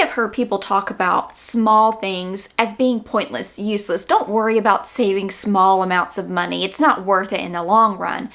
have heard people talk about small things as being pointless, useless. Don't worry about saving small amounts of money. It's not worth it in the long run.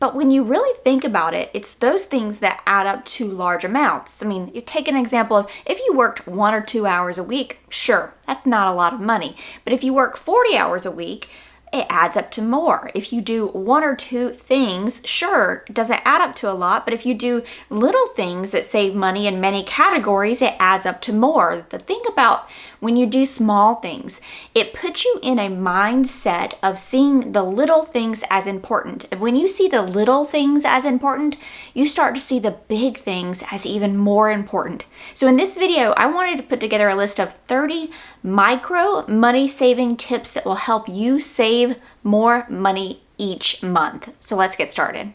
But when you really think about it, it's those things that add up to large amounts. I mean, you take an example of if you worked 1 or 2 hours a week, sure, that's not a lot of money. But if you work 40 hours a week, it adds up to more. If you do 1 or 2 things, sure, it doesn't add up to a lot, but if you do little things that save money in many categories, it adds up to more. The thing about when you do small things, it puts you in a mindset of seeing the little things as important. And when you see the little things as important, you start to see the big things as even more important. So in this video, I wanted to put together a list of 30 micro money saving tips that will help you save more money each month. So let's get started.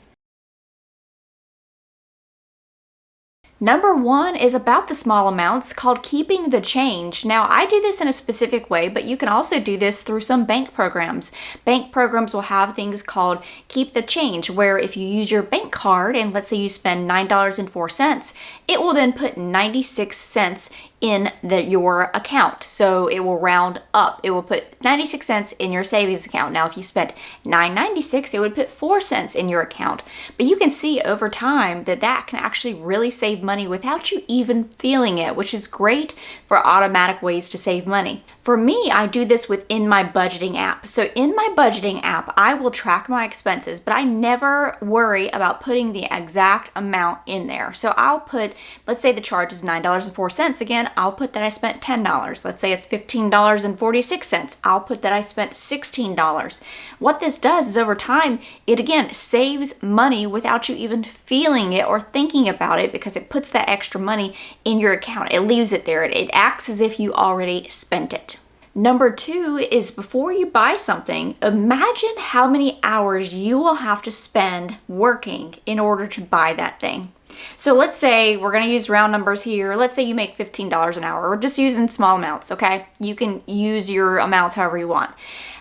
Number 1 is about the small amounts, called keeping the change. Now, I do this in a specific way, but you can also do this through some bank programs. Bank programs will have things called keep the change, where if you use your bank card and let's say you spend $9.04, it will then put 96 cents in your account. So it will round up. It will put 96 cents in your savings account. Now, if you spent $9.96, it would put 4 cents in your account. But you can see over time that that can actually really save money without you even feeling it, which is great for automatic ways to save money. For me, I do this within my budgeting app. So in my budgeting app, I will track my expenses, but I never worry about putting the exact amount in there. So I'll put, let's say the charge is $9.04 again, I'll put that I spent $10. Let's say it's $15.46. I'll put that I spent $16. What this does is over time, it again saves money without you even feeling it or thinking about it because it puts that extra money in your account. It leaves it there. It acts as if you already spent it. Number 2 is before you buy something, imagine how many hours you will have to spend working in order to buy that thing. So let's say we're going to use round numbers here. Let's say you make $15 an hour. We're just using small amounts, okay? You can use your amounts however you want.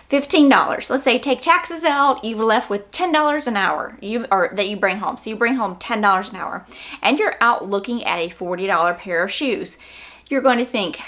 $15. Let's say take taxes out, you're left with $10 an hour that you bring home. So you bring home $10 an hour and you're out looking at a $40 pair of shoes. You're going to think,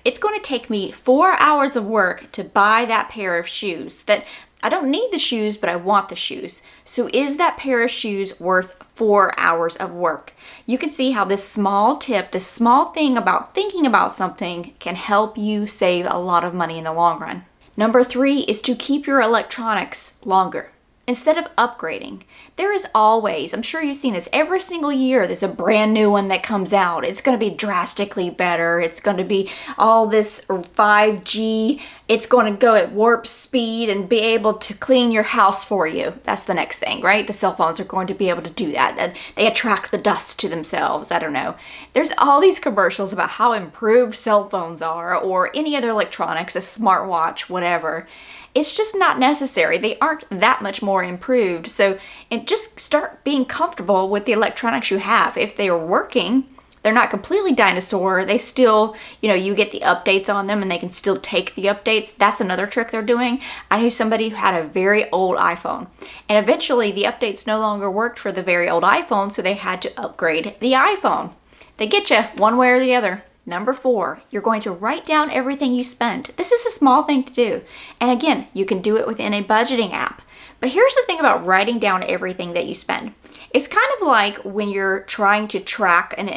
it's going to take me 4 hours of work to buy that pair of shoes that I don't need the shoes, but I want the shoes. So is that pair of shoes worth 4 hours of work? You can see how this small tip, this small thing about thinking about something can help you save a lot of money in the long run. Number 3 is to keep your electronics longer. Instead of upgrading, there is always, I'm sure you've seen this, every single year there's a brand new one that comes out. It's going to be drastically better. It's going to be all this 5G. It's going to go at warp speed and be able to clean your house for you. That's the next thing, right? The cell phones are going to be able to do that. They attract the dust to themselves. I don't know. There's all these commercials about how improved cell phones are or any other electronics, a smartwatch, whatever. It's just not necessary. They aren't that much more improved. So just start being comfortable with the electronics you have. If they are working, they're not completely dinosaur. They still, you get the updates on them and they can still take the updates. That's another trick they're doing. I knew somebody who had a very old iPhone and eventually the updates no longer worked for the very old iPhone, so they had to upgrade the iPhone. They get you one way or the other. Number 4, you're going to write down everything you spend. This is a small thing to do. And again, you can do it within a budgeting app. But here's the thing about writing down everything that you spend. It's kind of like when you're trying to track and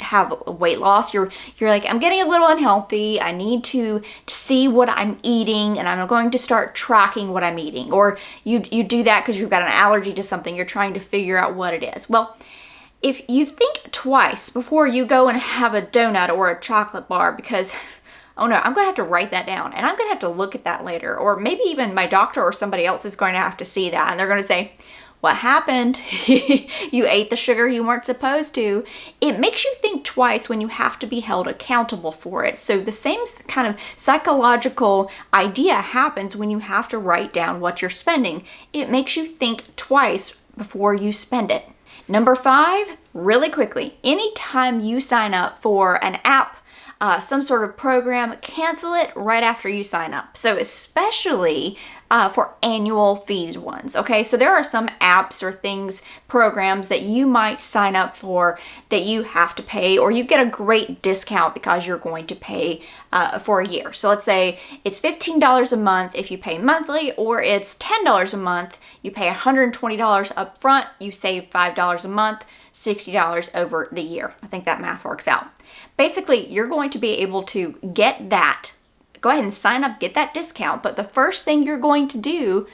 have weight loss. You're like, I'm getting a little unhealthy. I need to see what I'm eating and I'm going to start tracking what I'm eating. Or you do that because you've got an allergy to something. You're trying to figure out what it is. Well, if you think twice before you go and have a donut or a chocolate bar because, oh no, I'm going to have to write that down and I'm going to have to look at that later. Or maybe even my doctor or somebody else is going to have to see that and they're going to say, what happened? You ate the sugar you weren't supposed to. It makes you think twice when you have to be held accountable for it. So the same kind of psychological idea happens when you have to write down what you're spending. It makes you think twice before you spend it. Number 5, really quickly, anytime you sign up for an app, some sort of program, cancel it right after you sign up. So especially for annual fees ones, okay? So there are some apps or things, programs that you might sign up for that you have to pay, or you get a great discount because you're going to pay for a year. So let's say it's $15 a month if you pay monthly, or it's $10 a month, you pay $120 up front, you save $5 a month, $60 over the year. I think that math works out. Basically, you're going to be able to get that. Go ahead and sign up, get that discount. But the first thing you're going to do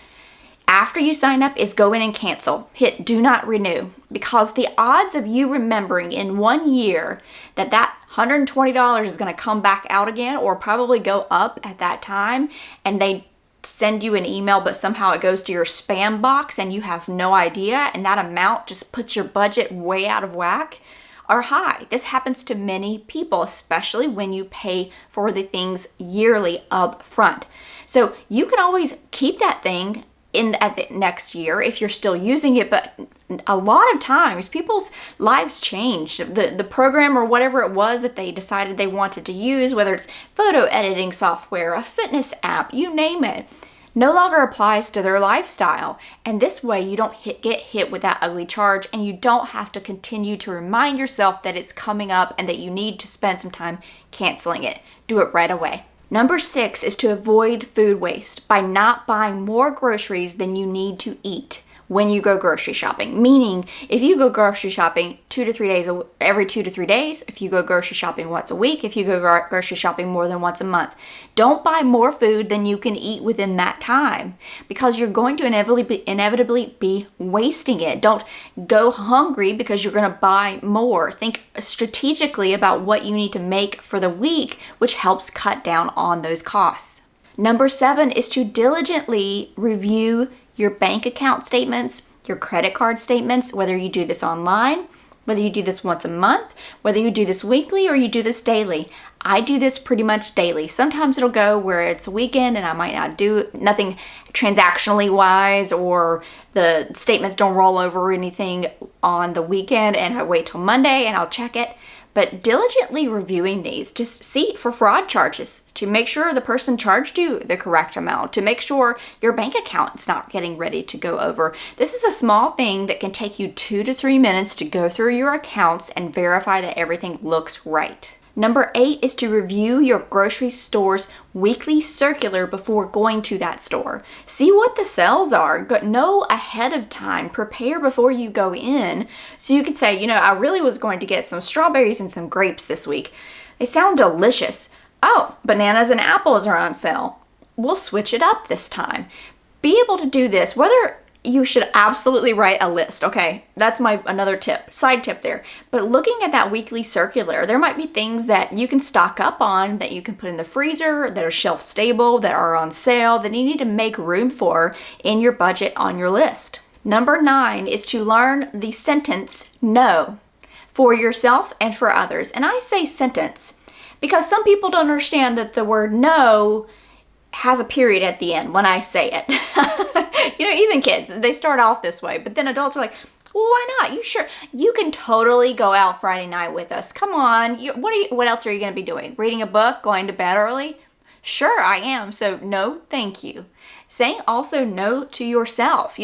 after you sign up is go in and cancel. Hit do not renew, because the odds of you remembering in 1 year that $120 is going to come back out again, or probably go up at that time, and they send you an email but somehow it goes to your spam box and you have no idea, and that amount just puts your budget way out of whack, are high. This happens to many people, especially when you pay for the things yearly up front. So you can always keep that thing at the next year if you're still using it, but a lot of times people's lives change. The program or whatever it was that they decided they wanted to use, whether it's photo editing software, a fitness app, you name it, no longer applies to their lifestyle. And this way you don't get hit with that ugly charge, and you don't have to continue to remind yourself that it's coming up and that you need to spend some time canceling it. Do it right away. Number 6 is to avoid food waste by not buying more groceries than you need to eat when you go grocery shopping. Meaning, if you go grocery shopping every 2 to 3 days, if you go grocery shopping once a week, if you go grocery shopping more than once a month, don't buy more food than you can eat within that time, because you're going to inevitably be wasting it. Don't go hungry because you're going to buy more. Think strategically about what you need to make for the week, which helps cut down on those costs. Number 7 is to diligently review your bank account statements, your credit card statements, whether you do this online, whether you do this once a month, whether you do this weekly or you do this daily. I do this pretty much daily. Sometimes it'll go where it's a weekend and I might not do nothing transactionally wise, or the statements don't roll over or anything on the weekend, and I wait till Monday and I'll check it. But diligently reviewing these to see for fraud charges, to make sure the person charged you the correct amount, to make sure your bank account's not getting ready to go over. This is a small thing that can take you 2 to 3 minutes to go through your accounts and verify that everything looks right. Number 8 is to review your grocery store's weekly circular before going to that store. See what the sales are. Know ahead of time. Prepare before you go in. So you could say, I really was going to get some strawberries and some grapes this week. They sound delicious. Oh, bananas and apples are on sale. We'll switch it up this time. Be able to do this, whether you should absolutely write a list. Okay, that's another side tip there. But looking at that weekly circular, there might be things that you can stock up on, that you can put in the freezer, that are shelf stable, that are on sale, that you need to make room for in your budget on your list. Number 9 is to learn the sentence no for yourself and for others. And I say sentence because some people don't understand that the word no has a period at the end when I say it. Even kids, they start off this way, but then adults are like, well, why not? You can totally go out Friday night with us. Come on. What else are you going to be doing? Reading a book? Going to bed early? Sure, I am. So no, thank you. Saying also no to yourself.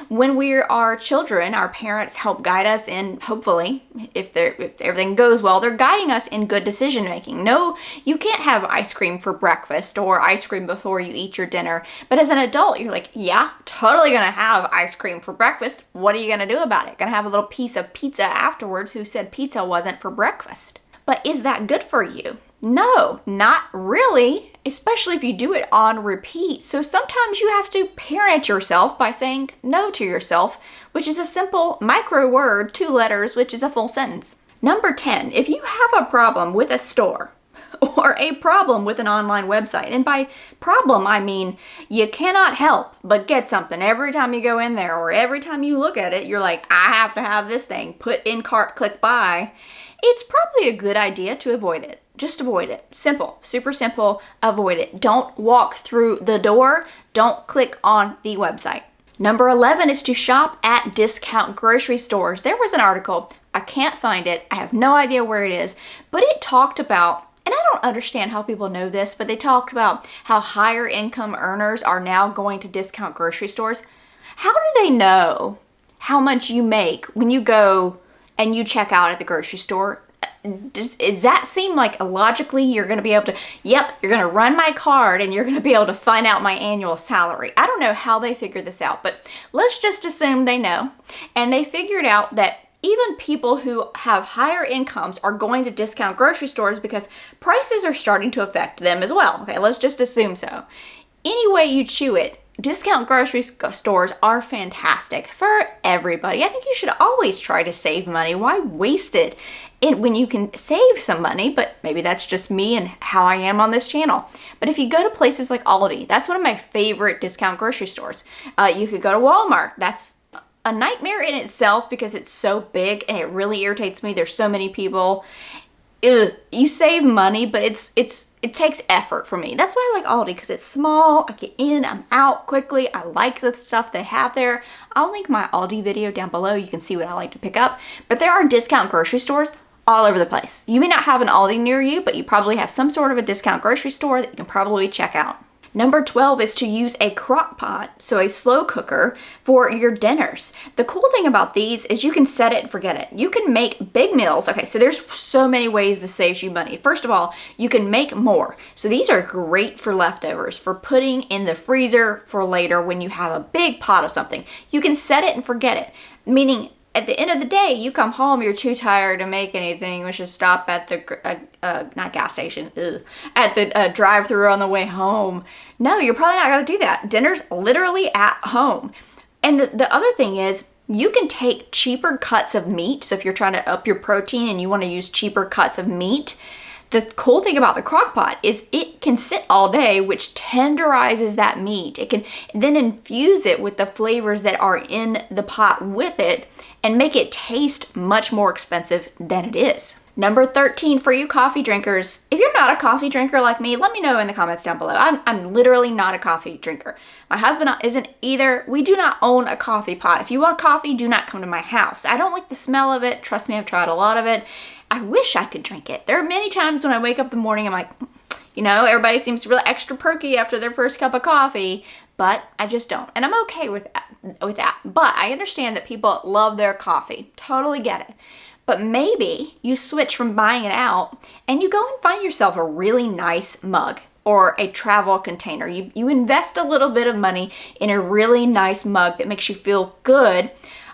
When we are children, our parents help guide us in, hopefully, if everything goes well, they're guiding us in good decision making. No, you can't have ice cream for breakfast or ice cream before you eat your dinner. But as an adult, you're like, yeah, totally gonna have ice cream for breakfast. What are you gonna do about it? Gonna have a little piece of pizza afterwards? Who said pizza wasn't for breakfast? But is that good for you? No, not really, especially if you do it on repeat. So sometimes you have to parent yourself by saying no to yourself, which is a simple micro word, 2 letters, which is a full sentence. Number 10, if you have a problem with a store or a problem with an online website, and by problem, I mean you cannot help but get something every time you go in there, or every time you look at it, you're like, I have to have this thing, put in cart, click buy, it's probably a good idea to avoid it. Just avoid it. Simple, super simple, avoid it. Don't walk through the door. Don't click on the website. Number 11 is to shop at discount grocery stores. There was an article I can't find it. I have no idea where it is, but it talked about, and I don't understand how people know this, but they talked about how higher income earners are now going to discount grocery stores. How do they know how much you make when you go and you check out at the grocery store? Does that seem like logically you're going to be able to, yep, you're going to run my card and you're going to be able to find out my annual salary? I don't know how they figured this out, but let's just assume they know. And they figured out that even people who have higher incomes are going to discount grocery stores because prices are starting to affect them as well. Okay, let's just assume so. Any way you chew it, discount grocery stores are fantastic for everybody. I think you should always try to save money. Why waste it when you can save some money? But maybe that's just me and how I am on this channel. But if you go to places like Aldi, that's one of my favorite discount grocery stores. You could go to Walmart. That's a nightmare in itself because it's so big and it really irritates me. There's so many people. You save money, but it takes effort for me. That's why I like Aldi, because it's small. I get in, I'm out quickly. I like the stuff they have there. I'll link my Aldi video down below. You can see what I like to pick up. But there are discount grocery stores all over the place. You may not have an Aldi near you, but you probably have some sort of a discount grocery store that you can probably check out. Number 12 is to use a crock pot, so a slow cooker, for your dinners. The cool thing about these is you can set it and forget it. You can make big meals. Okay, so there's so many ways this saves you money. First of all, you can make more. So these are great for leftovers, for putting in the freezer for later when you have a big pot of something. You can set it and forget it, meaning at the end of the day, you come home, you're too tired to make anything. We should stop at the, not gas station, at the drive-thru on the way home. No, you're probably not going to do that. Dinner's literally at home. And the other thing is, you can take cheaper cuts of meat. So if you're trying to up your protein and you want to use cheaper cuts of meat, the cool thing about the crock pot is it can sit all day, which tenderizes that meat. It can then infuse it with the flavors that are in the pot with it and make it taste much more expensive than it is. Number 13, for you coffee drinkers, if you're not a coffee drinker like me, let me know in the comments down below. I'm literally not a coffee drinker. My husband isn't either. We do not own a coffee pot. If you want coffee, do not come to my house. I don't like the smell of it. Trust me, I've tried a lot of it. I wish I could drink it. There are many times when I wake up in the morning, I'm like, you know, everybody seems really extra perky after their first cup of coffee, but I just don't. And I'm okay with that. But I understand that people love their coffee. Totally get it. But maybe you switch from buying it out and you go and find yourself a really nice mug or a travel container. You invest a little bit of money in a really nice mug that makes you feel good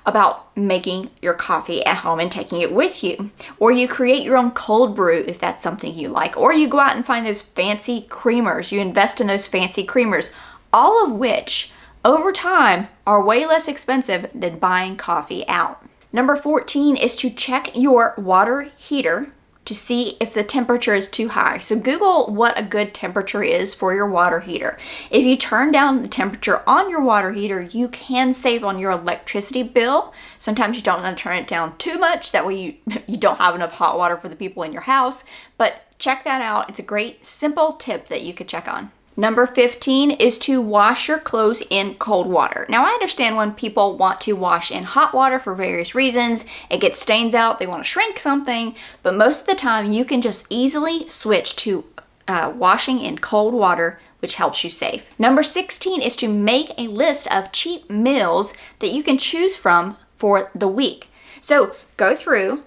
about making your coffee at home and taking it with you. Or you create your own cold brew if that's something you like. Or you go out and find those fancy creamers. You invest in those fancy creamers, all of which over time are way less expensive than buying coffee out. Number 14 is to check your water heater to see if the temperature is too high. So Google what a good temperature is for your water heater. If you turn down the temperature on your water heater, you can save on your electricity bill. Sometimes you don't want to turn it down too much. That way you don't have enough hot water for the people in your house. But check that out. It's a great simple tip that you could check on. Number 15 is to wash your clothes in cold water. Now, I understand when people want to wash in hot water for various reasons. It gets stains out, they want to shrink something, but most of the time you can just easily switch to washing in cold water, which helps you save. Number 16 is to make a list of cheap meals that you can choose from for the week. So go through,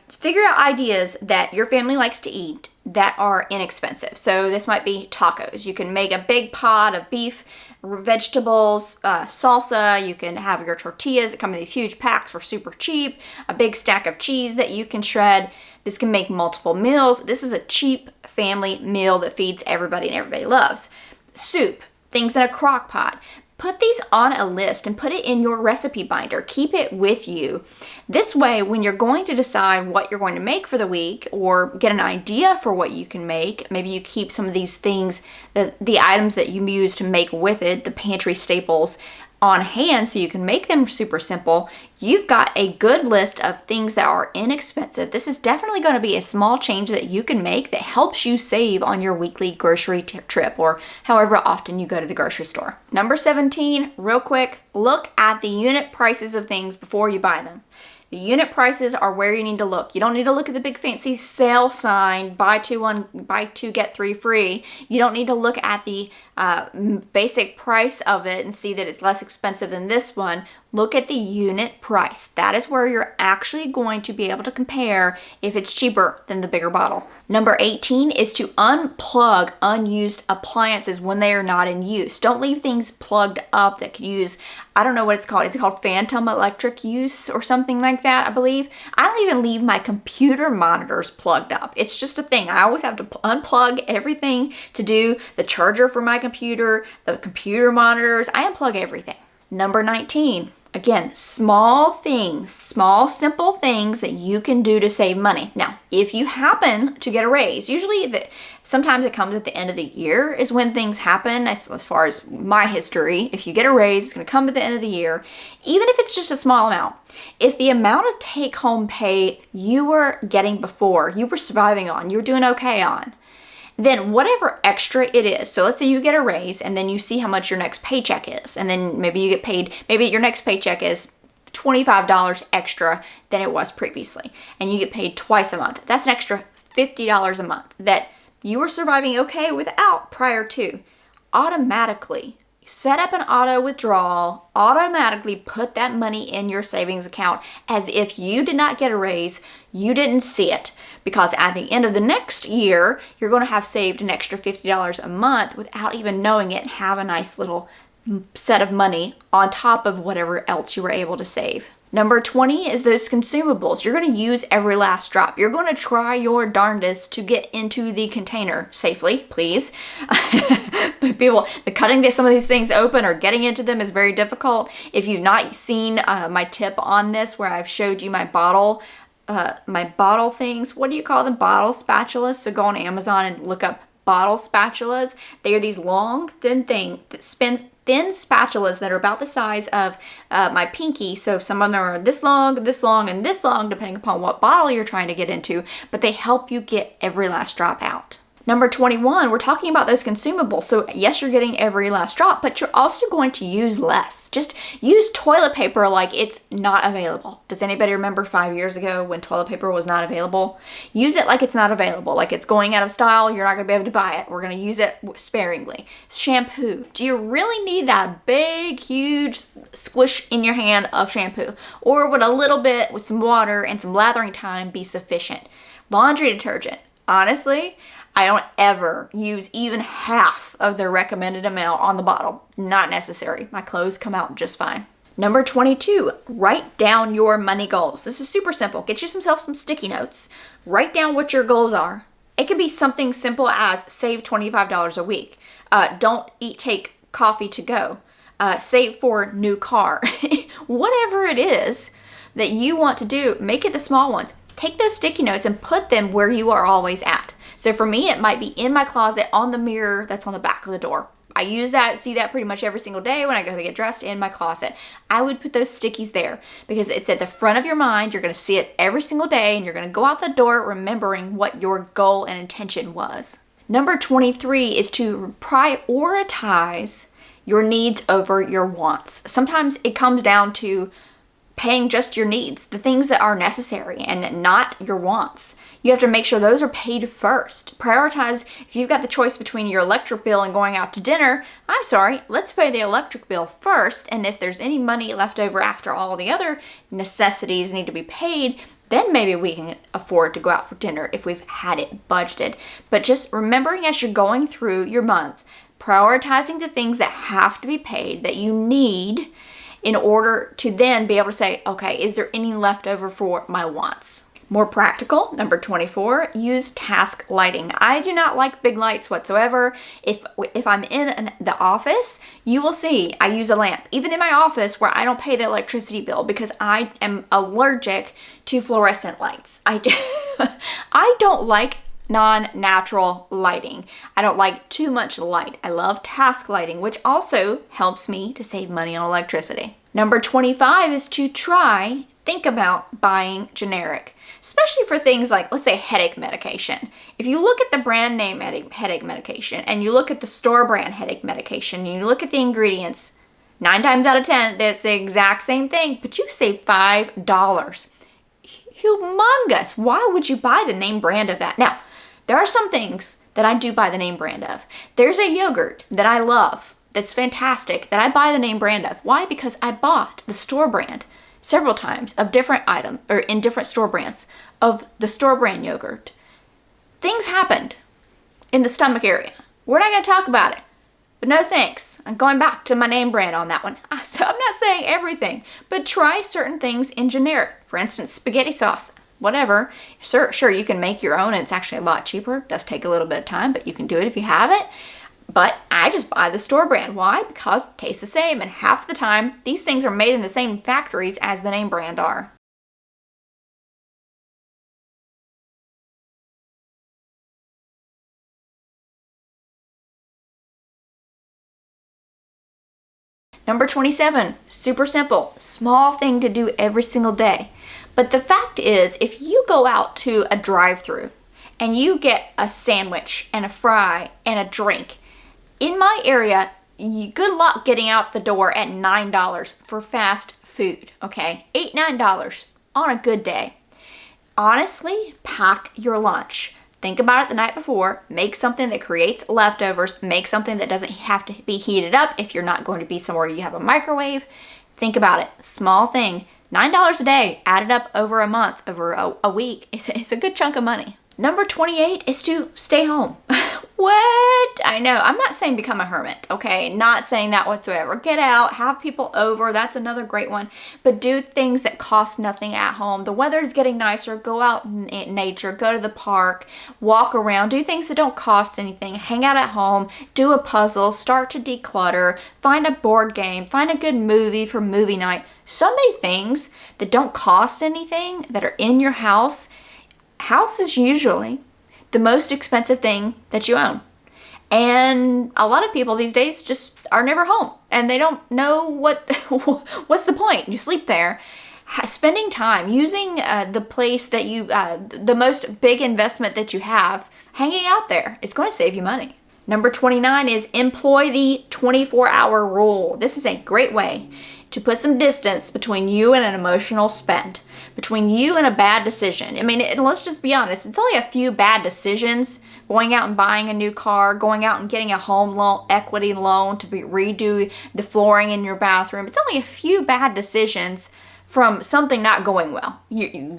figure out ideas that your family likes to eat that are inexpensive. So this might be tacos. You can make a big pot of beef, vegetables, salsa. You can have your tortillas that come in these huge packs for super cheap, a big stack of cheese that you can shred. This can make multiple meals. This is a cheap family meal that feeds everybody and everybody loves. Soup, things in a crock pot. Put these on a list and put it in your recipe binder. Keep it with you. This way, when you're going to decide what you're going to make for the week or get an idea for what you can make, maybe you keep some of these things, the items that you use to make with it, the pantry staples, on hand so you can make them super simple. You've got a good list of things that are inexpensive. This is definitely going to be a small change that you can make that helps you save on your weekly grocery trip or however often you go to the grocery store. Number 17, real quick, look at the unit prices of things before you buy them. The unit prices are where you need to look. You don't need to look at the big fancy sale sign, buy two, get three free. You don't need to look at the basic price of it and see that it's less expensive than this one. Look at the unit price. That is where you're actually going to be able to compare if it's cheaper than the bigger bottle. Number 18 is to unplug unused appliances when they are not in use. Don't leave things plugged up that could use, I don't know what it's called. It's called phantom electric use or something like that, I believe. I don't even leave my computer monitors plugged up. It's just a thing. I always have to unplug everything to do the charger for my computer, the computer monitors. I unplug everything. Number 19. Again, small things, small, simple things that you can do to save money. Now, if you happen to get a raise, sometimes it comes at the end of the year is when things happen. As far as my history, if you get a raise, it's going to come at the end of the year, even if it's just a small amount. If the amount of take-home pay you were getting before, you were surviving on, you were doing okay on, then whatever extra it is, so let's say you get a raise and then you see how much your next paycheck is, and then maybe you get paid, maybe your next paycheck is $25 extra than it was previously, and you get paid twice a month. That's an extra $50 a month that you were surviving okay without prior to. Automatically set up an auto withdrawal, automatically put that money in your savings account as if you did not get a raise, you didn't see it. Because at the end of the next year, you're going to have saved an extra $50 a month without even knowing it and have a nice little set of money on top of whatever else you were able to save. Number 20 is those consumables. You're going to use every last drop. You're going to try your darndest to get into the container safely, please. But cutting some of these things open or getting into them is very difficult. If you've not seen my tip on this where I've showed you my bottle things, what do you call them? Bottle spatulas. So go on Amazon and look up bottle spatulas. They are these long, thin spatulas that are about the size of my pinky. So some of them are this long, and this long, depending upon what bottle you're trying to get into, but they help you get every last drop out. Number 21, we're talking about those consumables. So yes, you're getting every last drop, but you're also going to use less. Just use toilet paper like it's not available. Does anybody remember 5 years ago when toilet paper was not available? Use it like it's not available, like it's going out of style. You're not going to be able to buy it. We're going to use it sparingly. Shampoo. Do you really need that big, huge squish in your hand of shampoo? Or would a little bit with some water and some lathering time be sufficient? Laundry detergent. Honestly, I don't ever use even half of the recommended amount on the bottle. Not necessary. My clothes come out just fine. Number 22, write down your money goals. This is super simple. Get yourself some sticky notes. Write down what your goals are. It can be something simple as save $25 a week. Don't take coffee to go. Save for new car. Whatever it is that you want to do, make it the small ones. Take those sticky notes and put them where you are always at. So for me, it might be in my closet on the mirror that's on the back of the door. I see that pretty much every single day when I go to get dressed in my closet. I would put those stickies there because it's at the front of your mind. You're going to see it every single day and you're going to go out the door remembering what your goal and intention was. Number 23 is to prioritize your needs over your wants. Sometimes it comes down to paying just your needs, the things that are necessary and not your wants. You have to make sure those are paid first. Prioritize. If you've got the choice between your electric bill and going out to dinner, I'm sorry, let's pay the electric bill first. And if there's any money left over after all the other necessities need to be paid, then maybe we can afford to go out for dinner if we've had it budgeted. But just remembering as you're going through your month, prioritizing the things that have to be paid, that you need, in order to then be able to say, okay, is there any left over for my wants? More practical, number 24, use task lighting. I do not like big lights whatsoever. If I'm in the office, you will see I use a lamp, even in my office where I don't pay the electricity bill because I am allergic to fluorescent lights. I don't like non-natural lighting. I don't like too much light. I love task lighting, which also helps me to save money on electricity. Number 25 is to think about buying generic, especially for things like, let's say, headache medication. If you look at the brand name headache medication and you look at the store brand headache medication and you look at the ingredients, 9 times out of 10, that's the exact same thing, but you save $5. humongous. Why would you buy the name brand of that? Now, there are some things that I do buy the name brand of. There's a yogurt that I love that's fantastic that I buy the name brand of. Why? Because I bought the store brand several times of different items, or in different store brands of the store brand yogurt. Things happened in the stomach area. We're not going to talk about it. But no thanks. I'm going back to my name brand on that one. So I'm not saying everything, but try certain things in generic. For instance, spaghetti sauce, whatever. Sure, you can make your own and it's actually a lot cheaper. It does take a little bit of time, but you can do it if you have it. But I just buy the store brand. Why? Because it tastes the same, and half the time, these things are made in the same factories as the name brand are. Number 27, super simple, small thing to do every single day. But the fact is, if you go out to a drive-thru and you get a sandwich and a fry and a drink, in my area, good luck getting out the door at $9 for fast food, okay? $8, $9 on a good day. Honestly, pack your lunch. Think about it the night before. Make something that creates leftovers. Make something that doesn't have to be heated up if you're not going to be somewhere you have a microwave. Think about it. Small thing. $9 a day, added up over a month, over a week. It's a good chunk of money. Number 28 is to stay home. What? I know. I'm not saying become a hermit, okay? Not saying that whatsoever. Get out, have people over. That's another great one. But do things that cost nothing at home. The weather's getting nicer. Go out in nature. Go to the park. Walk around. Do things that don't cost anything. Hang out at home. Do a puzzle. Start to declutter. Find a board game. Find a good movie for movie night. So many things that don't cost anything that are in your house. House is usually the most expensive thing that you own. And a lot of people these days just are never home and they don't know what's the point. You sleep there. Spending time using the place that you, the most big investment that you have, hanging out there, is going to save you money. Number 29 is employ the 24-hour rule. This is a great way to put some distance between you and an emotional spend, between you and a bad decision. I mean, let's just be honest. It's only a few bad decisions. Going out and buying a new car, going out and getting a home loan, equity loan to redo the flooring in your bathroom. It's only a few bad decisions from something not going well.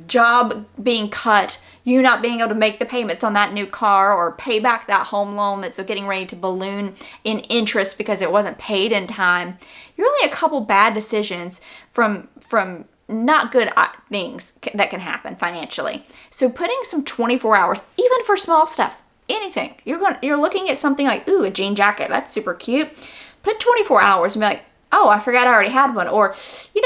Job being cut, you not being able to make the payments on that new car or pay back that home loan that's getting ready to balloon in interest because it wasn't paid in time. You're only a couple bad decisions from not good things that can happen financially. So putting some 24 hours, even for small stuff, anything. You're looking at something like, ooh, a jean jacket, that's super cute. Put 24 hours and be like, oh, I forgot I already had one. Or,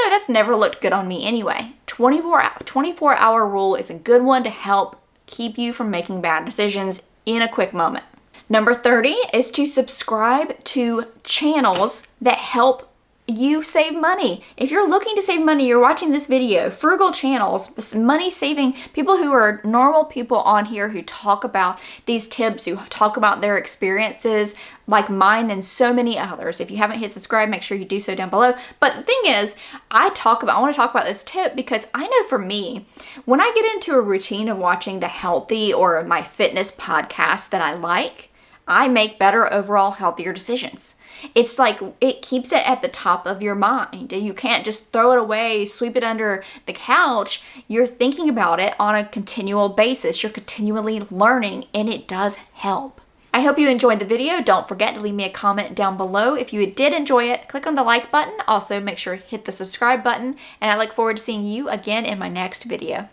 that's never looked good on me anyway. 24-hour rule is a good one to help keep you from making bad decisions in a quick moment. Number 30 is to subscribe to channels that help you save money. If you're looking to save money, you're watching this video, frugal channels, money saving people who are normal people on here who talk about these tips, who talk about their experiences like mine and so many others. If you haven't hit subscribe, make sure you do so down below. But the thing is, I want to talk about this tip because I know for me, when I get into a routine of watching the healthy or my fitness podcasts that I like, I make better overall healthier decisions. It's like it keeps it at the top of your mind. You can't just throw it away, sweep it under the couch. You're thinking about it on a continual basis. You're continually learning, and it does help. I hope you enjoyed the video. Don't forget to leave me a comment down below. If you did enjoy it, click on the like button. Also, make sure to hit the subscribe button, and I look forward to seeing you again in my next video.